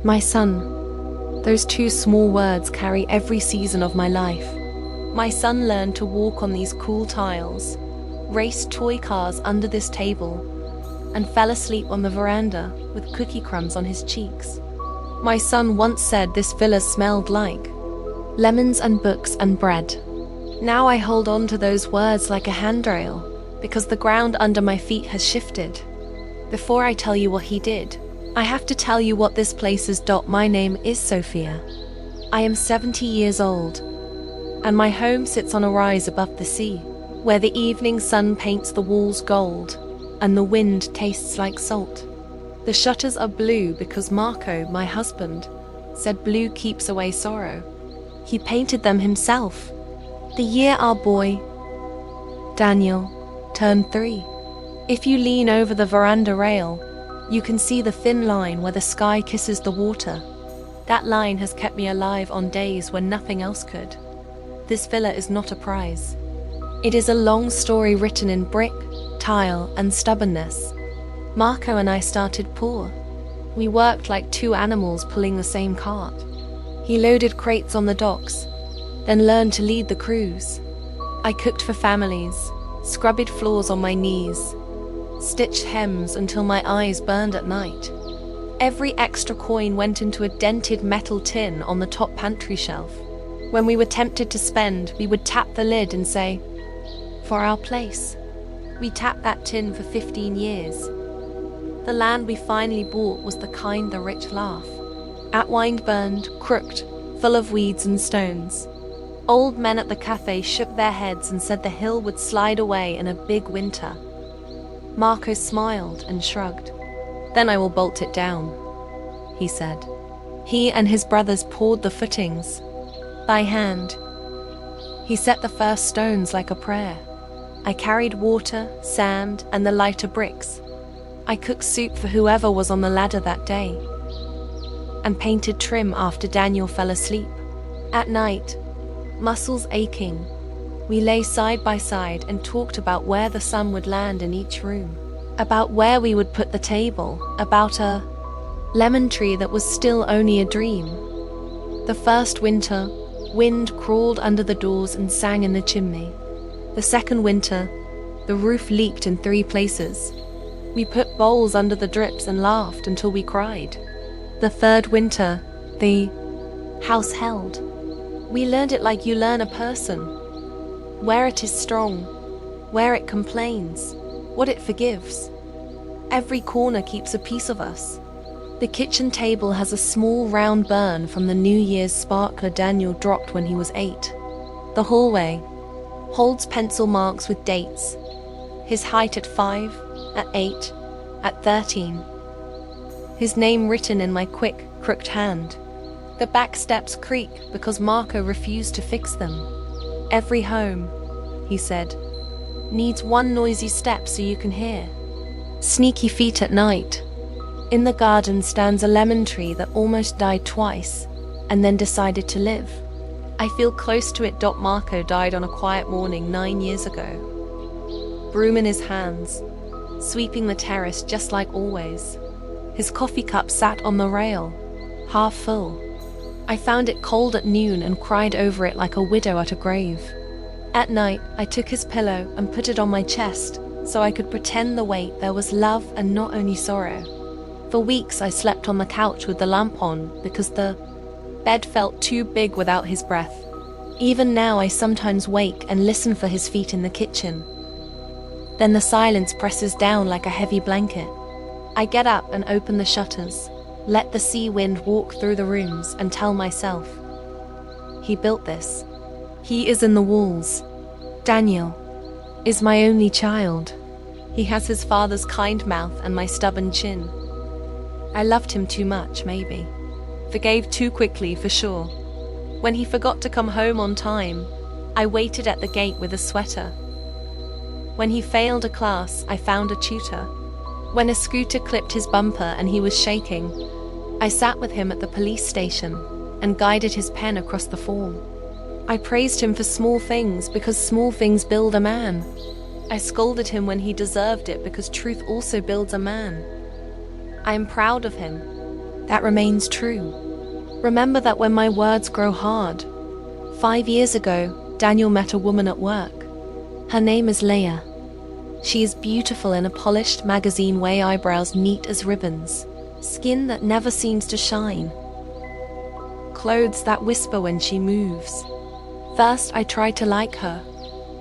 My son, those two small words carry every season of my life. My son learned to walk on these cool tiles, raced toy cars under this table, and fell asleep on the veranda with cookie crumbs on his cheeks. My son once said this villa smelled like lemons and books and bread. Now I hold on to those words like a handrail, because the ground under my feet has shifted. Before I tell you what he did, I have to tell you what this place is. My name is Sophia. I am 70 years old, and my home sits on a rise above the sea, where the evening sun paints the walls gold, and the wind tastes like salt. The shutters are blue because Marco, my husband, said blue keeps away sorrow. He painted them himself. The year our boy, Daniel, turned 3. If you lean over the veranda rail, you can see the thin line where the sky kisses the water. That line has kept me alive on days when nothing else could. This villa is not a prize. It is a long story written in brick, tile, and stubbornness. Marco and I started poor. We worked like two animals pulling the same cart. He loaded crates on the docks, then learned to lead the crews. I cooked for families, scrubbed floors on my knees, stitched hems until my eyes burned at night. Every extra coin went into a dented metal tin on the top pantry shelf. When we were tempted to spend, we would tap the lid and say, "For our place." We tapped that tin for 15 years. The land we finally bought was the kind the rich laugh. At-wind-burned, crooked, full of weeds and stones. Old men at the cafe shook their heads and said the hill would slide away in a big winter. Marco smiled and shrugged. "Then I will bolt it down," he said. He and his brothers poured the footings, by hand. He set the first stones like a prayer. I carried water, sand, and the lighter bricks. I cooked soup for whoever was on the ladder that day, and painted trim after Daniel fell asleep. At night, muscles aching, we lay side by side and talked about where the sun would land in each room, about where we would put the table, about a lemon tree that was still only a dream. The first winter, wind crawled under the doors and sang in the chimney. The second winter, the roof leaked in 3 places. We put bowls under the drips and laughed until we cried. The third winter, the house held. We learned it like you learn a person. Where it is strong, where it complains, what it forgives. Every corner keeps a piece of us. The kitchen table has a small round burn from the New Year's sparkler Daniel dropped when he was 8. The hallway holds pencil marks with dates. His height at 5, at 8, at 13. His name written in my quick, crooked hand. The back steps creak because Marco refused to fix them. "Every home," he said, "needs one noisy step so you can hear. Sneaky feet at night." In the garden stands a lemon tree that almost died twice and then decided to live. I feel close to it. Marco died on a quiet morning 9 years ago. Broom in his hands, sweeping the terrace just like always. His coffee cup sat on the rail, half full. I found it cold at noon and cried over it like a widow at a grave. At night, I took his pillow and put it on my chest so I could pretend the weight there was love and not only sorrow. For weeks I slept on the couch with the lamp on because the bed felt too big without his breath. Even now I sometimes wake and listen for his feet in the kitchen. Then the silence presses down like a heavy blanket. I get up and open the shutters, let the sea wind walk through the rooms and tell myself, he built this. He is in the walls. Daniel is my only child. He has his father's kind mouth and my stubborn chin. I loved him too much, maybe. Forgave too quickly, for sure. When he forgot to come home on time, I waited at the gate with a sweater. When he failed a class, I found a tutor. When a scooter clipped his bumper and he was shaking, I sat with him at the police station and guided his pen across the form. I praised him for small things because small things build a man. I scolded him when he deserved it because truth also builds a man. I am proud of him, That remains true. Remember that when my words grow hard. 5 years ago, Daniel met a woman at work. Her name is Leia. She is beautiful in a polished magazine way, eyebrows neat as ribbons, skin that never seems to shine, clothes that whisper when she moves. First, I tried to like her.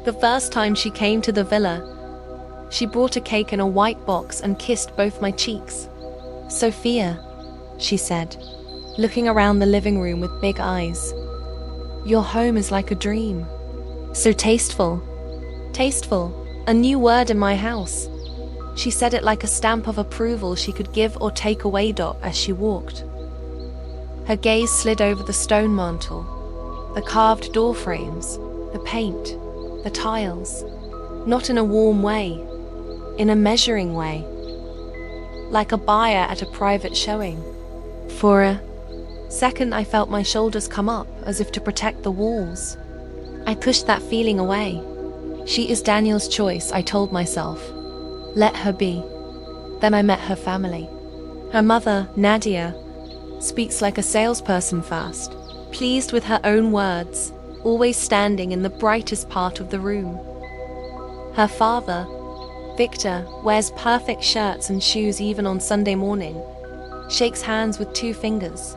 The first time she came to the villa, she brought a cake in a white box and kissed both my cheeks. "Sophia," she said, looking around the living room with big eyes. "Your home is like a dream. So tasteful." Tasteful, a new word in my house. She said it like a stamp of approval she could give or take away as she walked. Her gaze slid over the stone mantel, the carved door frames, the paint, the tiles, not in a warm way, in a measuring way, like a buyer at a private showing. For a second, I felt my shoulders come up as if to protect the walls. I pushed that feeling away. She is Daniel's choice, I told myself. Let her be. Then I met her family. Her mother, Nadia, speaks like a salesperson fast, pleased with her own words, always standing in the brightest part of the room. Her father, Victor, wears perfect shirts and shoes even on Sunday morning, shakes hands with 2 fingers,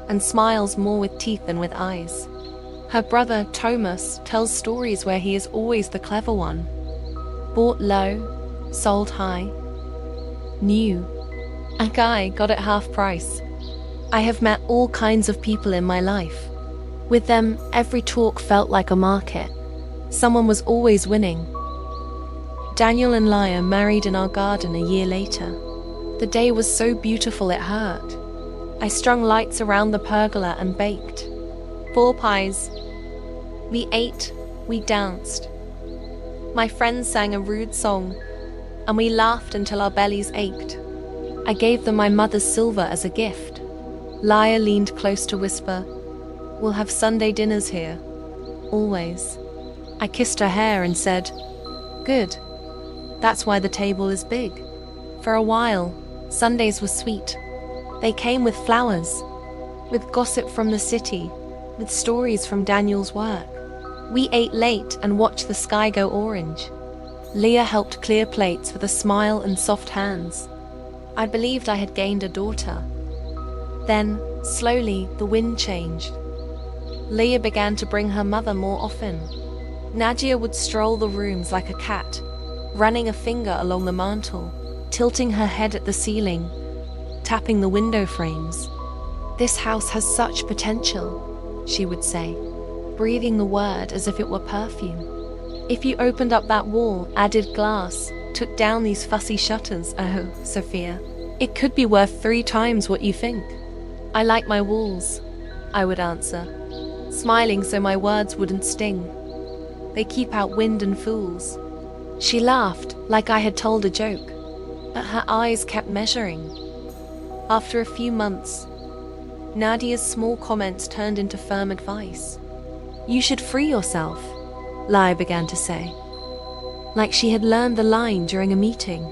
and smiles more with teeth than with eyes. Her brother, Thomas, tells stories where he is always the clever one. Bought low, sold high, new. A guy got it half price. I have met all kinds of people in my life. With them, every talk felt like a market. Someone was always winning. Daniel and Leia married in our garden a year later. The day was so beautiful it hurt. I strung lights around the pergola and baked 4 pies. We ate, we danced. My friends sang a rude song, and we laughed until our bellies ached. I gave them my mother's silver as a gift. Leia leaned close to whisper, "We'll have Sunday dinners here. Always." I kissed her hair and said, "Good. That's why the table is big." For a while, Sundays were sweet. They came with flowers, with gossip from the city, with stories from Daniel's work. We ate late and watched the sky go orange. Leah helped clear plates with a smile and soft hands. I believed I had gained a daughter. Then, slowly, the wind changed. Leah began to bring her mother more often. Nadia would stroll the rooms like a cat, running a finger along the mantel, tilting her head at the ceiling, tapping the window frames. "This house has such potential," she would say, breathing the word as if it were perfume. "If you opened up that wall, added glass, took down these fussy shutters, oh, Sophia, it could be worth 3 times what you think." "I like my walls," I would answer, smiling so my words wouldn't sting. "They keep out wind and fools." She laughed like I had told a joke, but her eyes kept measuring. After a few months, Nadia's small comments turned into firm advice. "You should free yourself," Leia began to say, like she had learned the line during a meeting.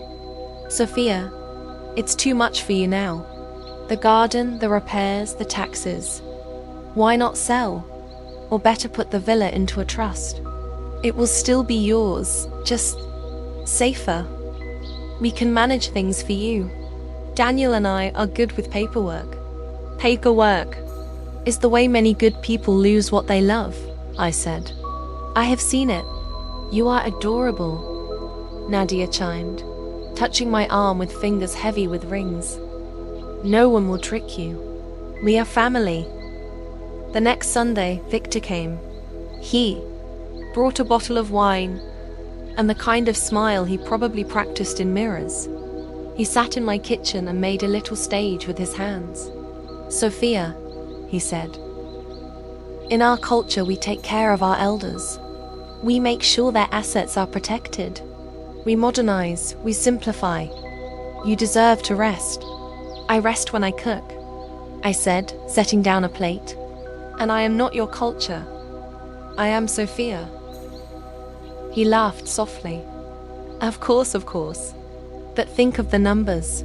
"Sophia, it's too much for you now. The garden, the repairs, the taxes. Why not sell? Or better, put the villa into a trust. It will still be yours, just safer. We can manage things for you. Daniel and I are good with paperwork." "Paperwork is the way many good people lose what they love," I said. "I have seen it. You are adorable," Nadia chimed, touching my arm with fingers heavy with rings. "No one will trick you. We are family." The next Sunday, Victor came. He brought a bottle of wine and the kind of smile he probably practiced in mirrors. He sat in my kitchen and made a little stage with his hands. "Sophia," he said, "in our culture we take care of our elders. We make sure their assets are protected. We modernize, we simplify. You deserve to rest." "I rest when I cook," I said, setting down a plate. "And I am not your culture. I am Sophia." He laughed softly. Of course. But think of the numbers.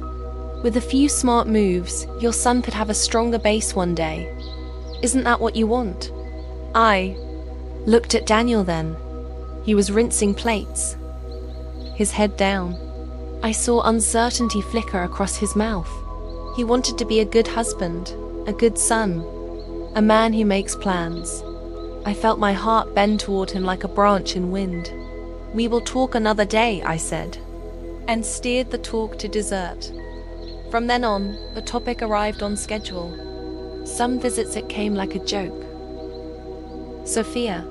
With a few smart moves, your son could have a stronger base one day. Isn't that what you want? I looked at Daniel then. He was rinsing plates, his head down. I saw uncertainty flicker across his mouth. He wanted to be a good husband, a good son, a man who makes plans. I felt my heart bend toward him like a branch in wind. "We will talk another day," I said, and steered the talk to dessert. From then on, the topic arrived on schedule. Some visits it came like a joke. "Sophia,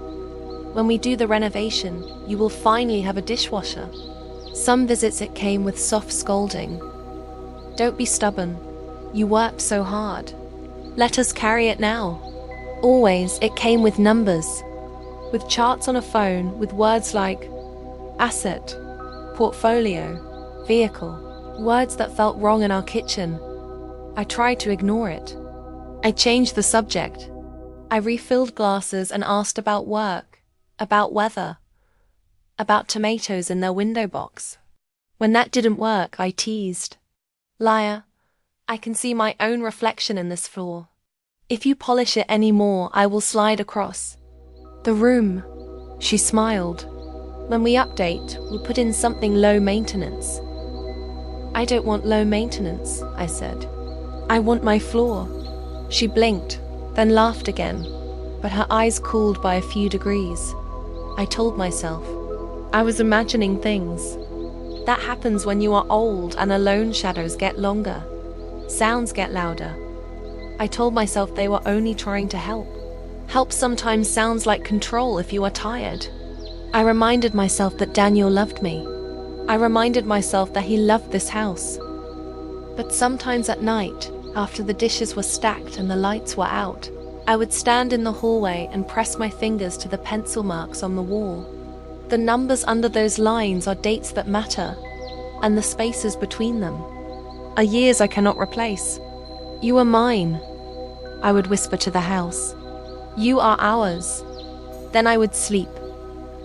when we do the renovation, you will finally have a dishwasher." Some visits it came with soft scolding. "Don't be stubborn. You worked so hard. Let us carry it now." Always, it came with numbers, with charts on a phone, with words like asset, portfolio, vehicle, words that felt wrong in our kitchen. I tried to ignore it. I changed the subject. I refilled glasses and asked about work, about weather, about tomatoes in their window box. When that didn't work, I teased. "Liar, I can see my own reflection in this floor. If you polish it any more, I will slide across the room." She smiled. "When we update, we'll put in something low maintenance." "I don't want low maintenance," I said. "I want my floor." She blinked, then laughed again, but her eyes cooled by a few degrees. I told myself, I was imagining things. That happens when you are old and alone. Shadows get longer. Sounds get louder. I told myself they were only trying to help. Help sometimes sounds like control if you are tired. I reminded myself that Daniel loved me. I reminded myself that he loved this house. But sometimes at night, after the dishes were stacked and the lights were out, I would stand in the hallway and press my fingers to the pencil marks on the wall. The numbers under those lines are dates that matter, and the spaces between them are years I cannot replace. "You are mine," I would whisper to the house. "You are ours." Then I would sleep,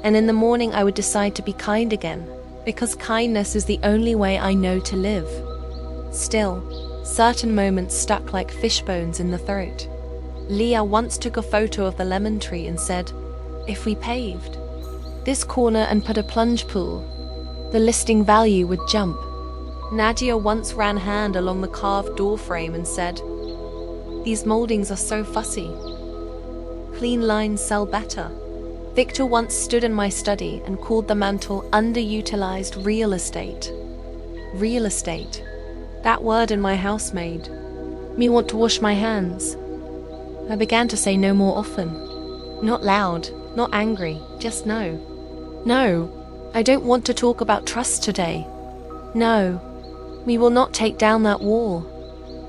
and in the morning I would decide to be kind again, because kindness is the only way I know to live. Still, certain moments stuck like fishbones in the throat. Leah once took a photo of the lemon tree and said, "If we paved this corner and put a plunge pool, the listing value would jump." Nadia once ran hand along the carved door frame and said, "These moldings are so fussy. Clean lines sell better." Victor once stood in my study and called the mantle underutilized real estate. Real estate. That word in my house made me want to wash my hands. I began to say no more often. Not loud, not angry, just no. No, I don't want to talk about trust today. No, we will not take down that wall.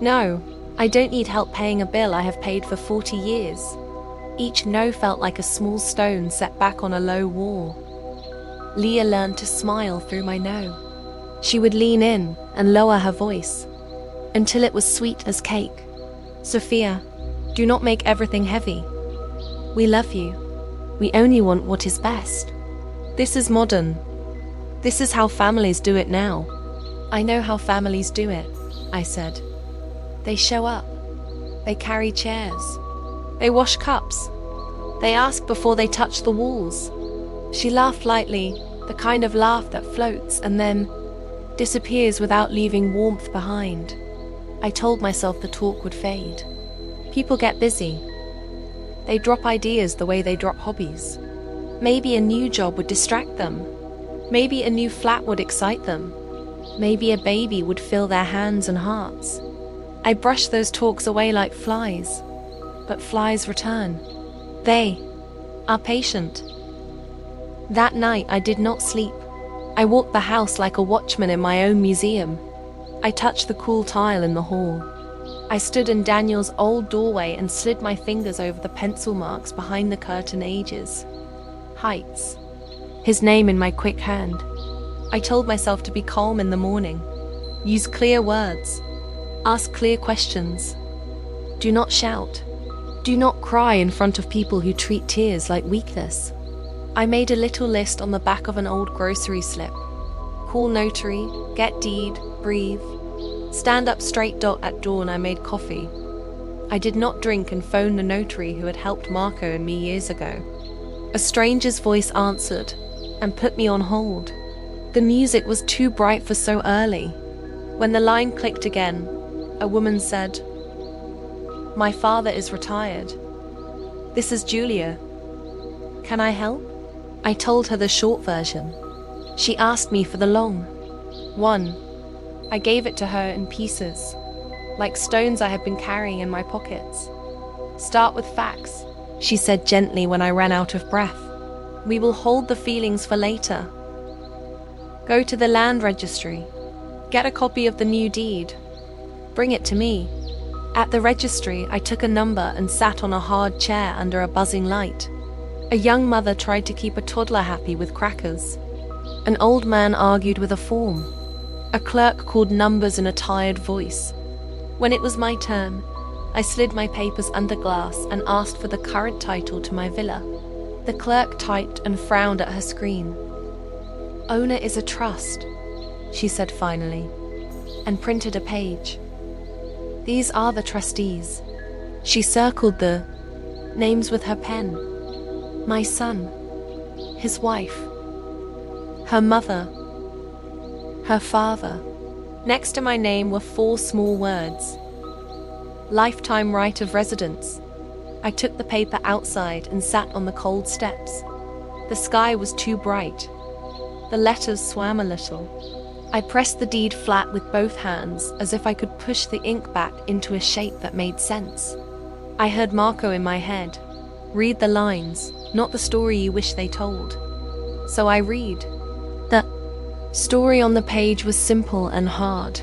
No, I don't need help paying a bill I have paid for 40 years. Each no felt like a small stone set back on a low wall. Leah learned to smile through my no. She would lean in and lower her voice until it was sweet as cake. "Sophia, do not make everything heavy. We love you. We only want what is best. This is modern. This is how families do it now." "I know how families do it," I said. "They show up. They carry chairs. They wash cups. They ask before they touch the walls." She laughed lightly, the kind of laugh that floats and then disappears without leaving warmth behind. I told myself the talk would fade. People get busy. They drop ideas the way they drop hobbies. Maybe a new job would distract them. Maybe a new flat would excite them. Maybe a baby would fill their hands and hearts. I brushed those talks away like flies. But flies return. They are patient. That night I did not sleep. I walked the house like a watchman in my own museum. I touched the cool tile in the hall. I stood in Daniel's old doorway and slid my fingers over the pencil marks behind the curtain ages. Heights. His name in my quick hand. I told myself to be calm in the morning. Use clear words. Ask clear questions. Do not shout. Do not cry in front of people who treat tears like weakness. I made a little list on the back of an old grocery slip. Call notary, get deed, breathe. Stand up straight. At dawn I made coffee. I did not drink and phoned the notary who had helped Marco and me years ago. A stranger's voice answered and put me on hold. The music was too bright for so early. When the line clicked again, a woman said, "My father is retired. This is Julia. Can I help?" I told her the short version. She asked me for the long one. I gave it to her in pieces, like stones I had been carrying in my pockets. "Start with facts," she said gently when I ran out of breath. "We will hold the feelings for later. Go to the land registry. Get a copy of the new deed. Bring it to me." At the registry, I took a number and sat on a hard chair under a buzzing light. A young mother tried to keep a toddler happy with crackers. An old man argued with a form. A clerk called numbers in a tired voice. When it was my turn, I slid my papers under glass and asked for the current title to my villa. The clerk typed and frowned at her screen. "Owner is a trust," she said finally, and printed a page. "These are the trustees." She circled the names with her pen. My son, his wife, her mother, her father. Next to my name were 4 small words. Lifetime right of residence. I took the paper outside and sat on the cold steps. The sky was too bright. The letters swam a little. I pressed the deed flat with both hands, as if I could push the ink back into a shape that made sense. I heard Marco in my head. "Read the lines, not the story you wish they told." So I read. The story on the page was simple and hard.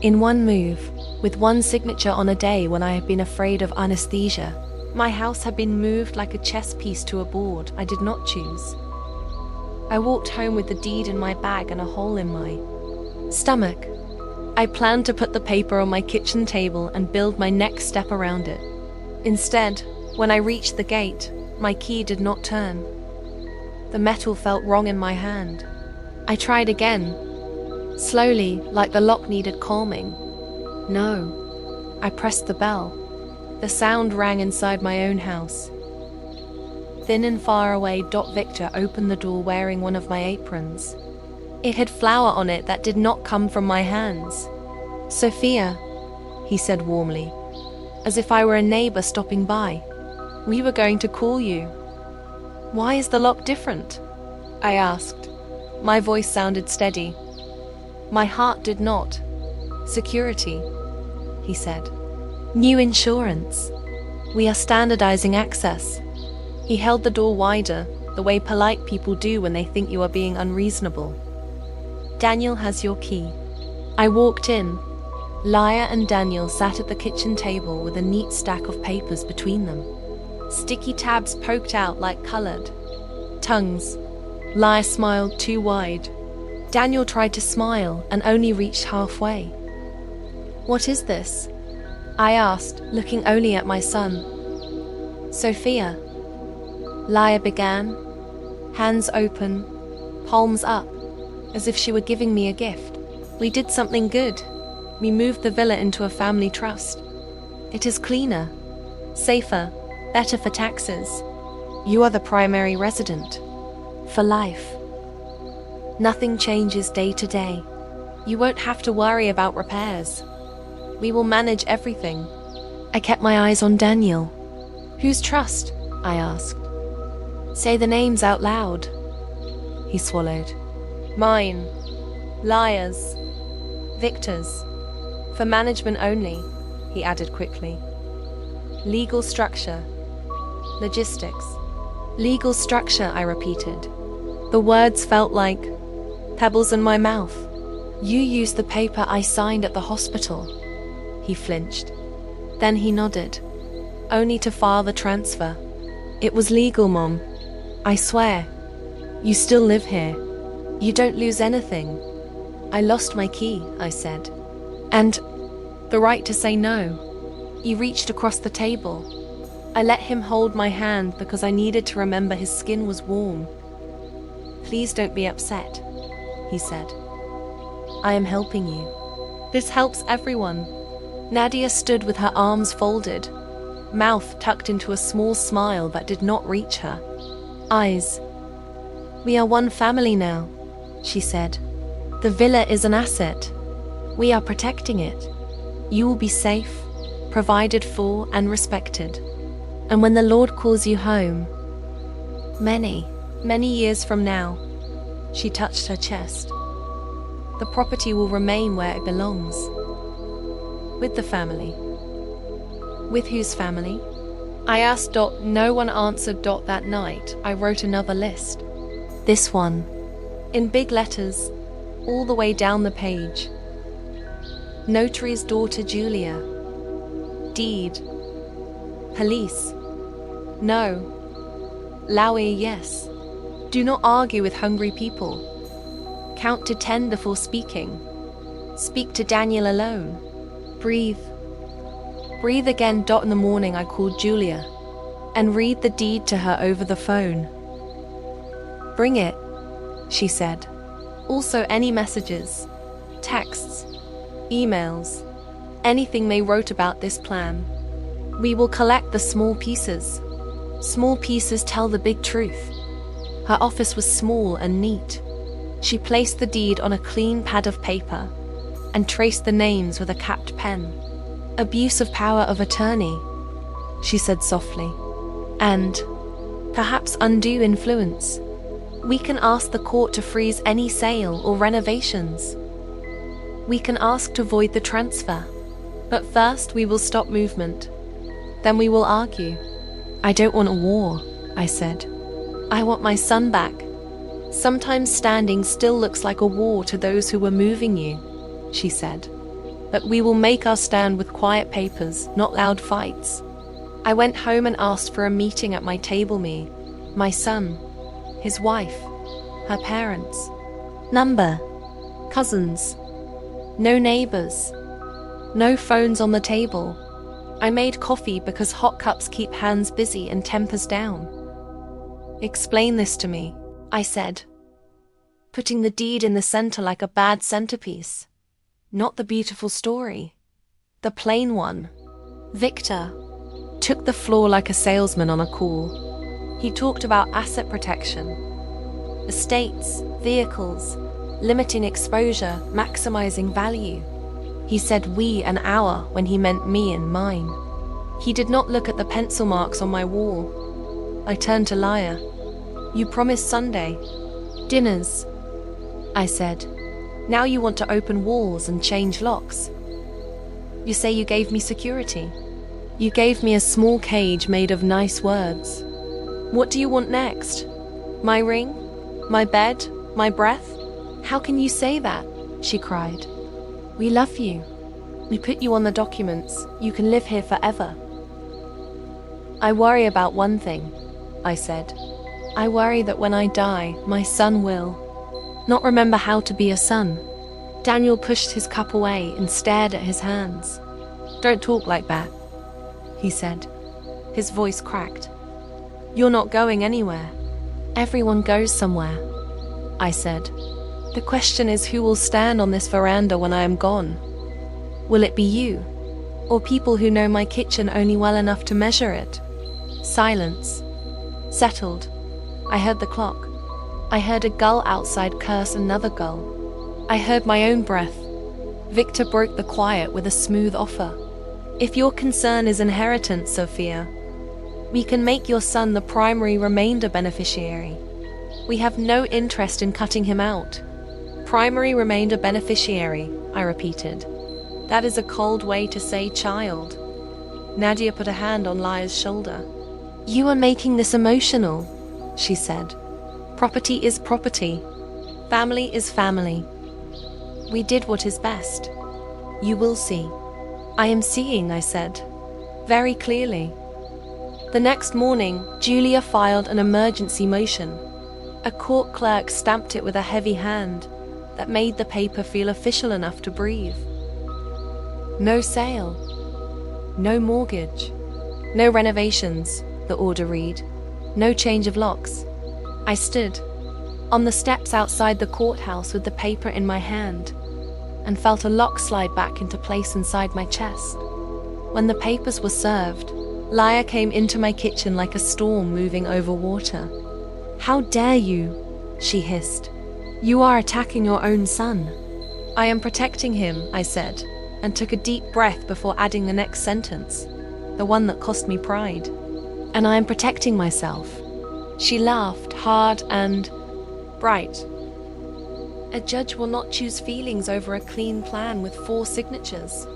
In one move, with one signature on a day when I had been afraid of anesthesia, my house had been moved like a chess piece to a board I did not choose. I walked home with the deed in my bag and a hole in my stomach. I planned to put the paper on my kitchen table and build my next step around it. Instead, when I reached the gate, my key did not turn. The metal felt wrong in my hand. I tried again, slowly, like the lock needed calming. No. I pressed the bell. The sound rang inside my own house. Thin and far away, Victor opened the door wearing one of my aprons. It had flour on it that did not come from my hands. "Sophia," he said warmly, as if I were a neighbor stopping by. "We were going to call you." "Why is the lock different?" I asked. My voice sounded steady. My heart did not. "Security," he said. "New insurance. We are standardizing access." He held the door wider, the way polite people do when they think you are being unreasonable. "Daniel has your key." I walked in. Laia and Daniel sat at the kitchen table with a neat stack of papers between them. Sticky tabs poked out like colored tongues. Laia smiled too wide. Daniel tried to smile and only reached halfway. "What is this?" I asked, looking only at my son. "Sophia," Laia began, hands open, palms up, as if she were giving me a gift. "We did something good. We moved the villa into a family trust. It is cleaner, safer, better for taxes. You are the primary resident. For life. Nothing changes day to day. You won't have to worry about repairs. We will manage everything." I kept my eyes on Daniel. "Whose trust?" I asked. "Say the names out loud." He swallowed. "Mine. Laia's. Victor's. For management only," he added quickly. "Legal structure. Logistics." "Legal structure," I repeated. The words felt like pebbles in my mouth. "You used the paper I signed at the hospital." He flinched. Then he nodded. "Only to file the transfer. It was legal, Mom. I swear. You still live here. You don't lose anything." "I lost my key," I said. "And the right to say no." He reached across the table. I let him hold my hand because I needed to remember his skin was warm. "Please don't be upset," he said. "I am helping you." This helps everyone. Nadia stood with her arms folded, mouth tucked into a small smile that did not reach her eyes. We are one family now, she said. The villa is an asset. We are protecting it. You will be safe, provided for, and respected. And when the Lord calls you home, many, many years from now, she touched her chest, the property will remain where it belongs. With the family. With whose family? I asked. No one answered. That night, I wrote another list. This one, in big letters, all the way down the page. Notary's daughter Julia. Deed. Police. No. Lowy, yes. Do not argue with hungry people. Count to 10 before speaking. Speak to Daniel alone. Breathe. Breathe again. In the morning I called Julia and read the deed to her over the phone. Bring it, she said. Also any messages, texts, emails, anything they wrote about this plan. We will collect the small pieces. Small pieces tell the big truth. Her office was small and neat. She placed the deed on a clean pad of paper and traced the names with a capped pen. Abuse of power of attorney, she said softly, and perhaps undue influence. We can ask the court to freeze any sale or renovations. We can ask to void the transfer. But first we will stop movement. Then we will argue. I don't want a war, I said. I want my son back. Sometimes standing still looks like a war to those who were moving you, she said. But we will make our stand with quiet papers, not loud fights. I went home and asked for a meeting at my table. Me, my son, his wife, her parents. Number, cousins. No neighbors. No phones on the table. I made coffee because hot cups keep hands busy and tempers down. Explain this to me, I said, putting the deed in the center like a bad centerpiece. Not the beautiful story, the plain one. Victor took the floor like a salesman on a call. He talked about asset protection, estates, vehicles, limiting exposure, maximizing value. He said we and our when he meant me and mine. He did not look at the pencil marks on my wall. I turned to Laya. You promised Sunday. Dinners, I said. Now you want to open walls and change locks. You say you gave me security. You gave me a small cage made of nice words. What do you want next? My ring? My bed? My breath? How can you say that? She cried. We love you. We put you on the documents. You can live here forever. I worry about one thing, I said. I worry that when I die, my son will not remember how to be a son. Daniel pushed his cup away and stared at his hands. Don't talk like that, he said. His voice cracked. You're not going anywhere. Everyone goes somewhere, I said. The question is who will stand on this veranda when I am gone? Will it be you, or people who know my kitchen only well enough to measure it? Silence. Settled. I heard the clock. I heard a gull outside curse another gull. I heard my own breath. Victor broke the quiet with a smooth offer. If your concern is inheritance, Sophia, we can make your son the primary remainder beneficiary. We have no interest in cutting him out. Primary remainder beneficiary, I repeated. That is a cold way to say child. Nadia put a hand on Laya's shoulder. You are making this emotional, she said. Property is property. Family is family. We did what is best. You will see. I am seeing, I said, very clearly. The next morning, Julia filed an emergency motion. A court clerk stamped it with a heavy hand that made the paper feel official enough to breathe. No sale. No mortgage. No renovations, the order read. No change of locks. I stood on the steps outside the courthouse with the paper in my hand. and felt a lock slide back into place inside my chest. When the papers were served, Leia came into my kitchen like a storm moving over water. "How dare you?" she hissed. "You are attacking your own son." "I am protecting him," I said, and took a deep breath before adding the next sentence, the one that cost me pride. "And I am protecting myself." She laughed hard and bright. "A judge will not choose feelings over a clean plan with 4 signatures."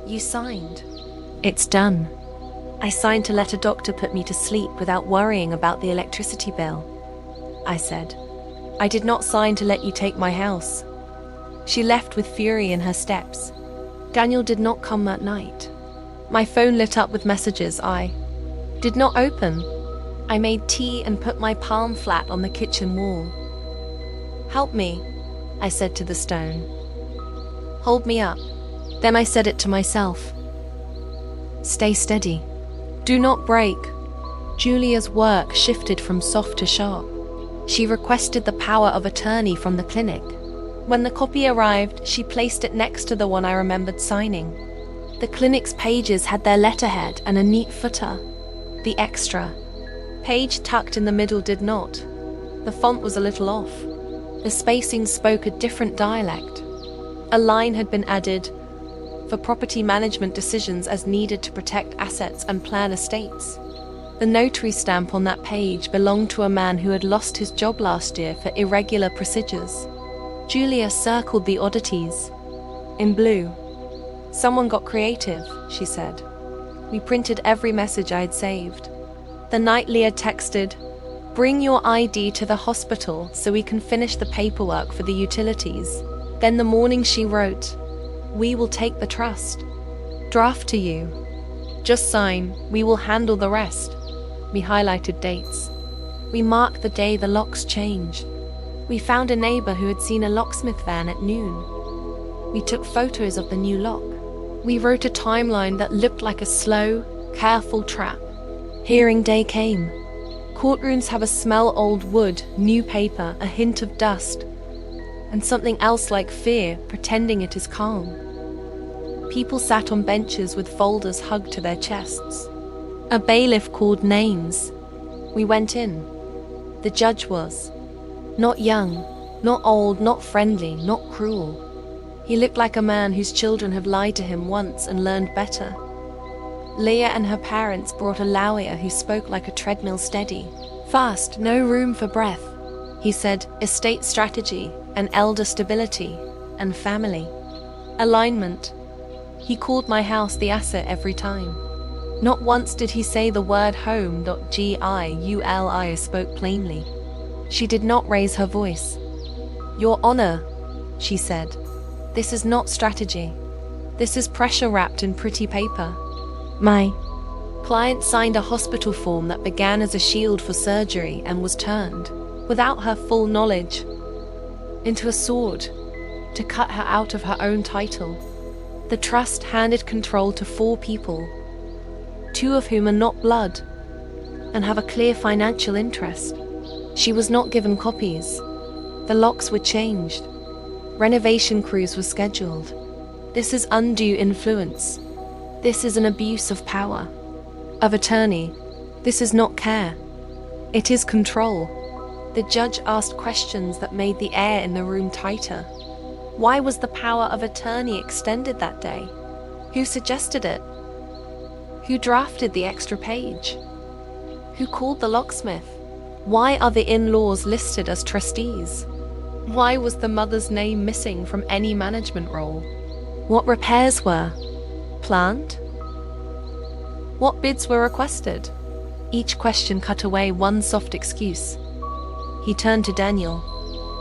"You signed." "It's done." "I signed to let a doctor put me to sleep without worrying about the electricity bill," I said. "I did not sign to let you take my house." She left with fury in her steps. Daniel did not come that night. My phone lit up with messages I did not open. I made tea and put my palm flat on the kitchen wall. "Help me," I said to the stone. "Hold me up." Then I said it to myself. "Stay steady. Do not break." Julia's work shifted from soft to sharp. She requested the power of attorney from the clinic. When the copy arrived, she placed it next to the one I remembered signing. The clinic's pages had their letterhead and a neat footer. The extra page tucked in the middle did not. The font was a little off. The spacing spoke a different dialect. A line had been added for property management decisions as needed to protect assets and plan estates. The notary stamp on that page belonged to a man who had lost his job last year for irregular procedures. Julia circled the oddities in blue. "Someone got creative," she said. We printed every message I had saved. The night Leah texted, "Bring your ID to the hospital so we can finish the paperwork for the utilities." Then the morning she wrote, "We will take the trust. Draft to you. Just sign, we will handle the rest." We highlighted dates. We marked the day the locks changed. We found a neighbor who had seen a locksmith van at noon. We took photos of the new lock. We wrote a timeline that looked like a slow, careful trap. Hearing day came. Courtrooms have a smell old wood, new paper, a hint of dust, and something else like fear, pretending it is calm. People sat on benches with folders hugged to their chests. A bailiff called names. We went in. The judge was not young, not old, not friendly, not cruel. He looked like a man whose children have lied to him once and learned better. Leah and her parents brought a lawyer who spoke like a treadmill steady. Fast, no room for breath. He said estate strategy and elder stability and family. Alignment. He called my house the asset every time. Not once did he say the word home. Giuli spoke plainly. She did not raise her voice. "Your Honor," she said, "this is not strategy. This is pressure wrapped in pretty paper." My client signed a hospital form that began as a shield for surgery and was turned, without her full knowledge, into a sword to cut her out of her own title. The trust handed control to 4 people, 2 of whom are not blood and have a clear financial interest. She was not given copies. The locks were changed. Renovation crews were scheduled. This is undue influence. This is an abuse of power, of attorney. This is not care. It is control. The judge asked questions that made the air in the room tighter. Why was the power of attorney extended that day? Who suggested it? Who drafted the extra page? Who called the locksmith? Why are the in-laws listed as trustees? Why was the mother's name missing from any management role? What repairs were planned? What bids were requested? Each question cut away one soft excuse. He turned to Daniel.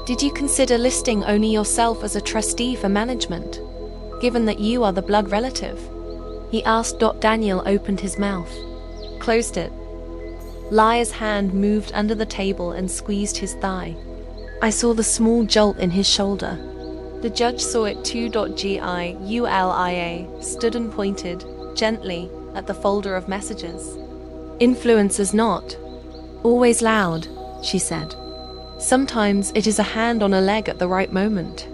"Did you consider listing only yourself as a trustee for management, given that you are the blood relative?" He asked. Daniel opened his mouth, closed it. Lia's hand moved under the table and squeezed his thigh. I saw the small jolt in his shoulder. The judge saw it too. Giulia stood and pointed, gently, at the folder of messages. "Influence is not always loud," she said. "Sometimes it is a hand on a leg at the right moment."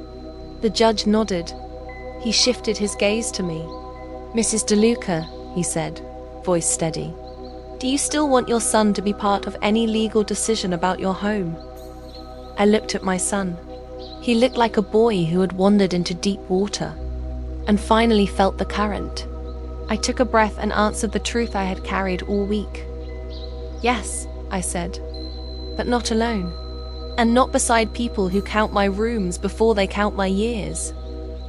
The judge nodded. He shifted his gaze to me. "Mrs. DeLuca," he said, voice steady, "do you still want your son to be part of any legal decision about your home?" I looked at my son. He looked like a boy who had wandered into deep water and finally felt the current. I took a breath and answered the truth I had carried all week. "Yes," I said, "but not alone. And not beside people who count my rooms before they count my years."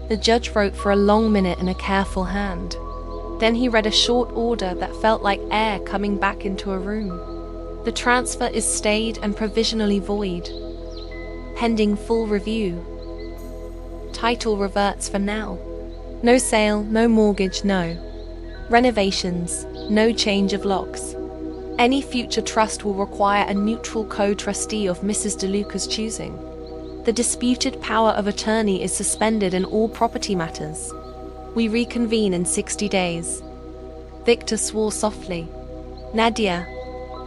The judge wrote for a long minute in a careful hand. Then he read a short order that felt like air coming back into a room. "The transfer is stayed and provisionally void. Pending full review. Title reverts for now. No sale, no mortgage, no renovations, no change of locks. Any future trust will require a neutral co-trustee of Mrs. DeLuca's choosing. The disputed power of attorney is suspended in all property matters. We reconvene in 60 days. Victor swore softly. Nadia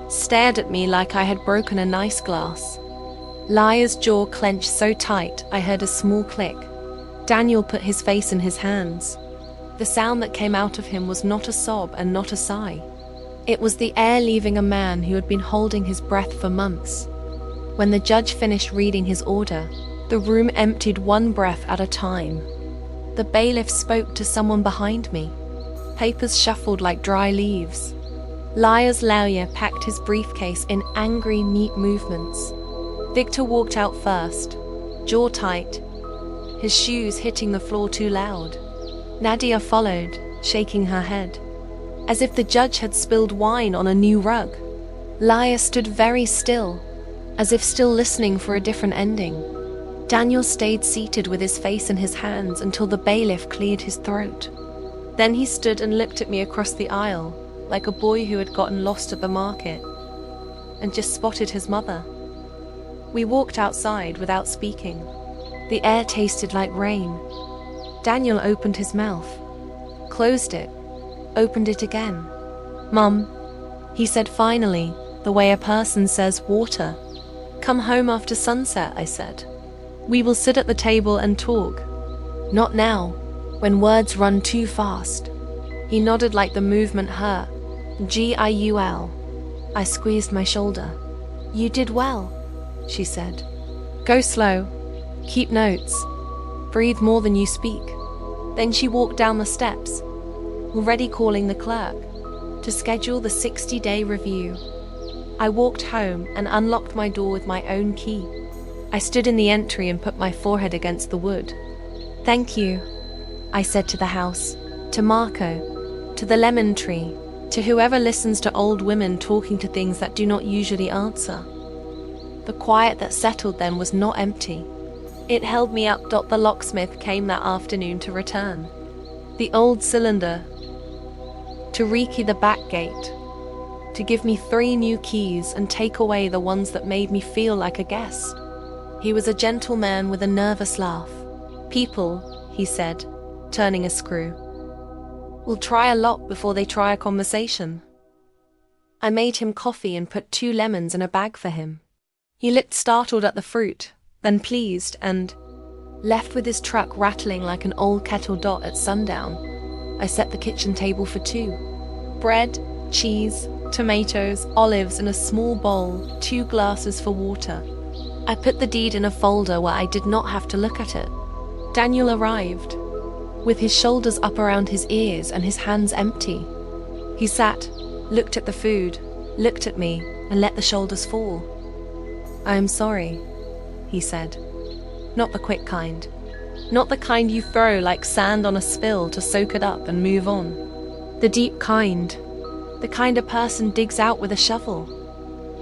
stared at me like I had broken a nice glass. Liar's jaw clenched so tight I heard a small click. Daniel put his face in his hands. The sound that came out of him was not a sob and not a sigh. It was the air leaving a man who had been holding his breath for months. When the judge finished reading his order, the room emptied one breath at a time. The bailiff spoke to someone behind me. Papers shuffled like dry leaves. Liar's lawyer packed his briefcase in angry, neat movements. Victor walked out first, jaw tight, his shoes hitting the floor too loud. Nadia followed, shaking her head, as if the judge had spilled wine on a new rug. Liar stood very still, as if still listening for a different ending. Daniel stayed seated with his face in his hands until the bailiff cleared his throat. Then he stood and looked at me across the aisle, like a boy who had gotten lost at the market and just spotted his mother. We walked outside without speaking. The air tasted like rain. Daniel opened his mouth, closed it, opened it again. "Mum," he said finally, the way a person says water. "Come home after sunset," I said. "We will sit at the table and talk." "Not now, when words run too fast." He nodded like the movement hurt. "Giul." I squeezed my shoulder. "You did well," she said. "Go slow. Keep notes. Breathe more than you speak." Then she walked down the steps, already calling the clerk, to schedule the 60-day review. I walked home and unlocked my door with my own key. I stood in the entry and put my forehead against the wood. "Thank you," I said to the house, to Marco, to the lemon tree, to whoever listens to old women talking to things that do not usually answer. The quiet that settled then was not empty. It held me up. The locksmith came that afternoon to return the old cylinder, to rekey the back gate, to give me 3 new keys and take away the ones that made me feel like a guest. He was a gentleman with a nervous laugh. "People," he said, turning a screw, "will try a lot before they try a conversation." I made him coffee and put 2 lemons in a bag for him. He looked startled at the fruit, then pleased, and left with his truck rattling like an old kettle dot at sundown. I set the kitchen table for 2. Bread, cheese, tomatoes, olives in a small bowl, 2 glasses for water. I put the deed in a folder where I did not have to look at it. Daniel arrived, with his shoulders up around his ears and his hands empty. He sat, looked at the food, looked at me, and let the shoulders fall. "I am sorry," he said. "Not the quick kind. Not the kind you throw like sand on a spill to soak it up and move on. The deep kind. The kind a person digs out with a shovel."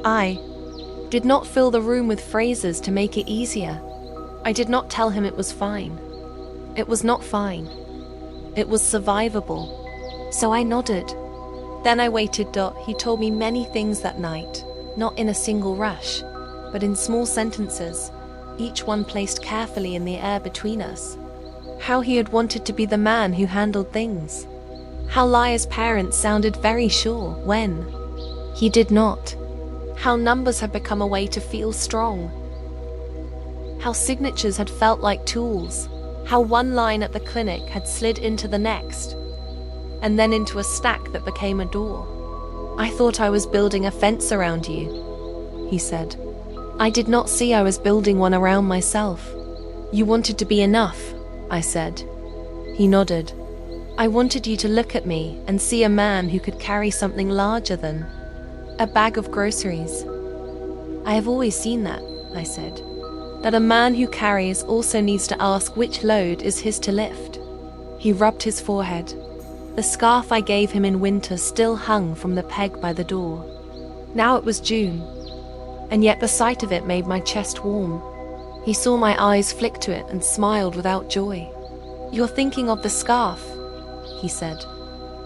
I did not fill the room with phrases to make it easier. I did not tell him it was fine. It was not fine. It was survivable. So I nodded. Then I waited. He told me many things that night, not in a single rush, but in small sentences, each one placed carefully in the air between us. How he had wanted to be the man who handled things. How Liar's parents sounded very sure when he did not. How numbers had become a way to feel strong. How signatures had felt like tools. How one line at the clinic had slid into the next, and then into a stack that became a door. "I thought I was building a fence around you," he said. "I did not see I was building one around myself." "You wanted to be enough," I said. He nodded. "I wanted you to look at me and see a man who could carry something larger than a bag of groceries." "I have always seen that," I said. "That a man who carries also needs to ask which load is his to lift." He rubbed his forehead. The scarf I gave him in winter still hung from the peg by the door. Now it was June, and yet the sight of it made my chest warm. He saw my eyes flick to it and smiled without joy. "You're thinking of the scarf," he said.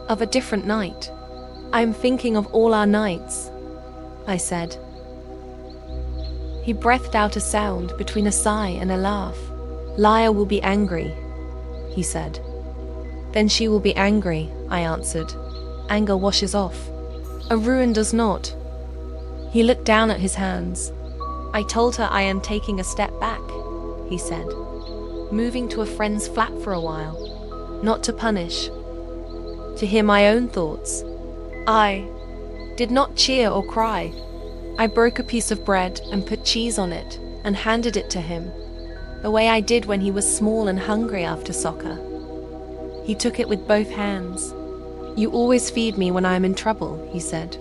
"Of a different night." "I'm thinking of all our nights," I said. He breathed out a sound between a sigh and a laugh. "Lyra will be angry," he said. "Then she will be angry," I answered. "Anger washes off. A ruin does not." He looked down at his hands. "I told her I am taking a step back," he said. "Moving to a friend's flat for a while. Not to punish. To hear my own thoughts." I did not cheer or cry. I broke a piece of bread and put cheese on it and handed it to him, the way I did when he was small and hungry after soccer. He took it with both hands. "You always feed me when I am in trouble," he said.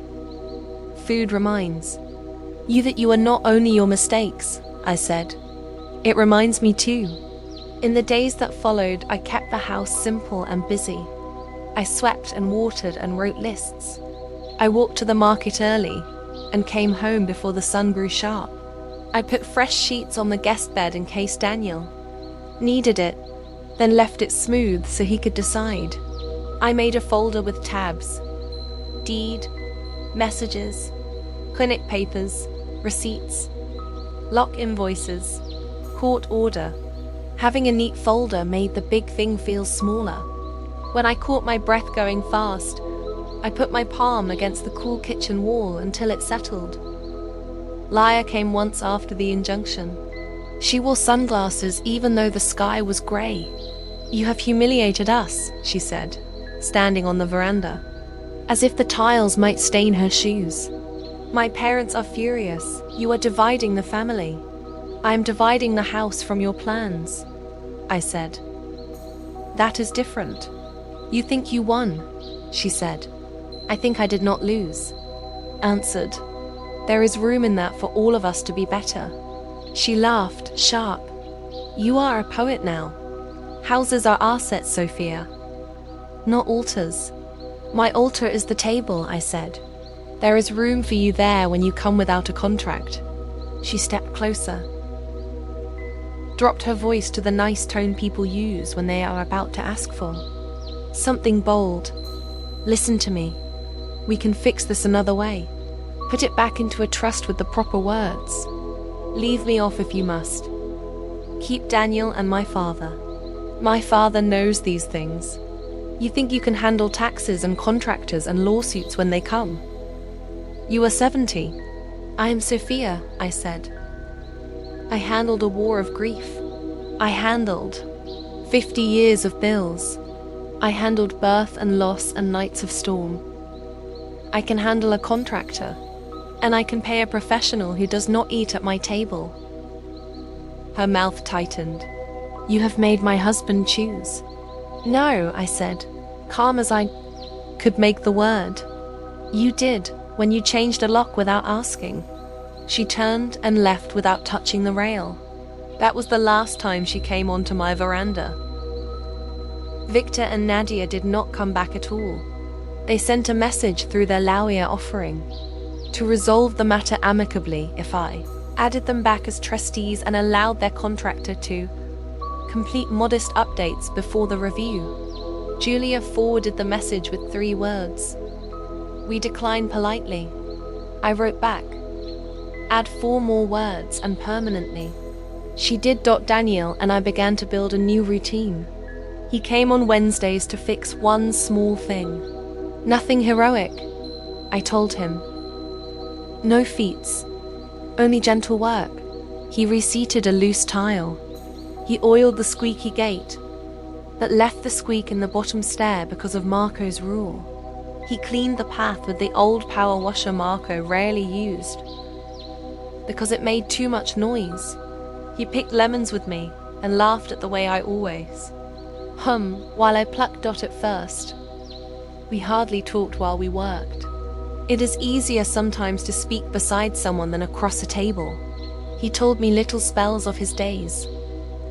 "Food reminds you that you are not only your mistakes," I said. "It reminds me too." In the days that followed, I kept the house simple and busy. I swept and watered and wrote lists. I walked to the market early and came home before the sun grew sharp. I put fresh sheets on the guest bed in case Daniel needed it, then left it smooth so he could decide. I made a folder with tabs: deed, messages, clinic papers, receipts, lock invoices, court order. Having a neat folder made the big thing feel smaller. When I caught my breath going fast, I put my palm against the cool kitchen wall until it settled. Lyra came once after the injunction. She wore sunglasses even though the sky was grey. "You have humiliated us," she said, standing on the veranda, as if the tiles might stain her shoes. "My parents are furious. You are dividing the family." "I am dividing the house from your plans," I said. "That is different." "You think you won," she said. "I think I did not lose," answered. "There is room in that for all of us to be better." She laughed, sharp. "You are a poet now. Houses are assets, Sophia, not altars." "My altar is the table," I said. "There is room for you there when you come without a contract." She stepped closer, dropped her voice to the nice tone people use when they are about to ask for something bold. "Listen to me. We can fix this another way. Put it back into a trust with the proper words. Leave me off if you must. Keep Daniel and my father. My father knows these things. You think you can handle taxes and contractors and lawsuits when they come? You are 70. I am Sophia," I said. "I handled a war of grief. I handled 50 years of bills. I handled birth and loss and nights of storm. I can handle a contractor, and I can pay a professional who does not eat at my table." Her mouth tightened. "You have made my husband choose." "No," I said, calm as I could make the word. "You did, when you changed a lock without asking." She turned and left without touching the rail. That was the last time she came onto my veranda. Victor and Nadia did not come back at all. They sent a message through their Lauia offering to resolve the matter amicably if I added them back as trustees and allowed their contractor to complete modest updates before the review. Julia forwarded the message with 3 words. "We decline politely." I wrote back, "Add 4 more words and permanently." She did. Daniel and I began to build a new routine. He came on Wednesdays to fix one small thing. Nothing heroic, I told him. No feats, only gentle work. He reseated a loose tile, He oiled the squeaky gate, but left the squeak in the bottom stair because of Marco's rule. He cleaned the path with the old power washer Marco rarely used because it made too much noise. He picked lemons with me and laughed at the way I always while I plucked Dot at first. We hardly talked while we worked. It is easier sometimes to speak beside someone than across a table. He told me little spells of his days.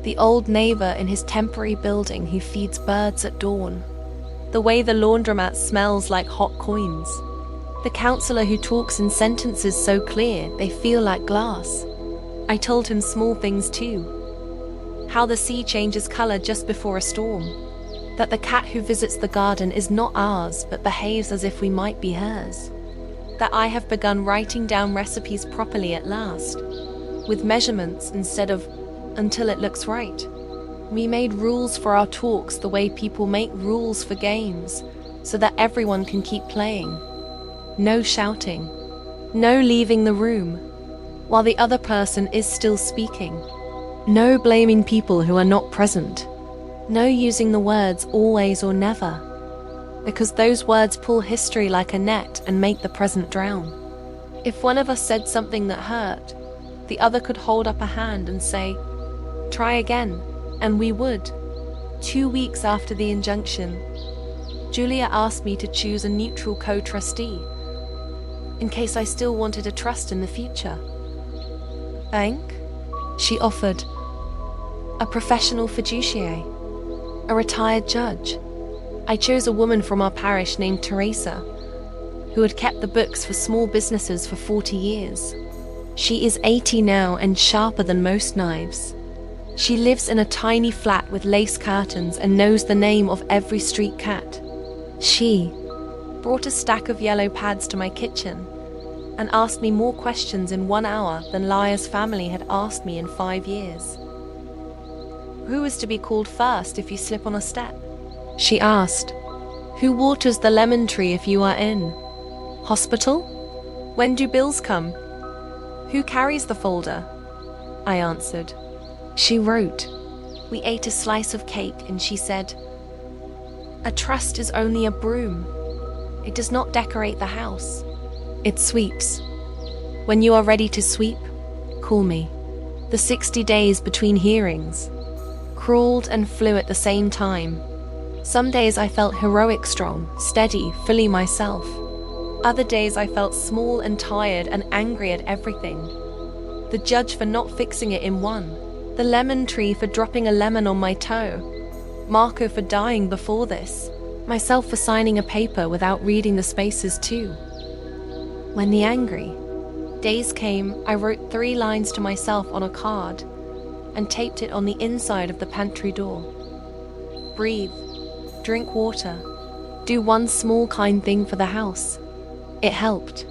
The old neighbor in his temporary building who feeds birds at dawn. The way the laundromat smells like hot coins. The counselor who talks in sentences so clear they feel like glass. I told him small things too. How the sea changes color just before a storm. That the cat who visits the garden is not ours but behaves as if we might be hers. That I have begun writing down recipes properly at last, with measurements instead of until it looks right. We made rules for our talks the way people make rules for games, so that everyone can keep playing. No shouting. No leaving the room while the other person is still speaking. No blaming people who are not present. No using the words always or never, because those words pull history like a net and make the present drown. If one of us said something that hurt, the other could hold up a hand and say, "Try again," and we would. 2 weeks after the injunction, Julia asked me to choose a neutral co-trustee, in case I still wanted a trust in the future. Bank? She offered. A professional fiduciary. A retired judge. I chose a woman from our parish named Teresa, who had kept the books for small businesses for 40 years. She is 80 now and sharper than most knives. She lives in a tiny flat with lace curtains and knows the name of every street cat. She brought a stack of yellow pads to my kitchen and asked me more questions in 1 hour than Liar's family had asked me in 5 years. Who is to be called first if you slip on a step? She asked. Who waters the lemon tree if you are in hospital? When do bills come? Who carries the folder? I answered. She wrote. We ate a slice of cake and she said, "A trust is only a broom. It does not decorate the house. It sweeps. When you are ready to sweep, call me." The 60 days between hearings crawled and flew at the same time. Some days I felt heroic strong, steady, fully myself. Other days I felt small and tired and angry at everything. The judge for not fixing it in one. The lemon tree for dropping a lemon on my toe. Marco for dying before this. Myself for signing a paper without reading the spaces too. When the angry days came, I wrote 3 lines to myself on a card and taped it on the inside of the pantry door. Breathe. Drink water. Do one small kind thing for the house. It helped.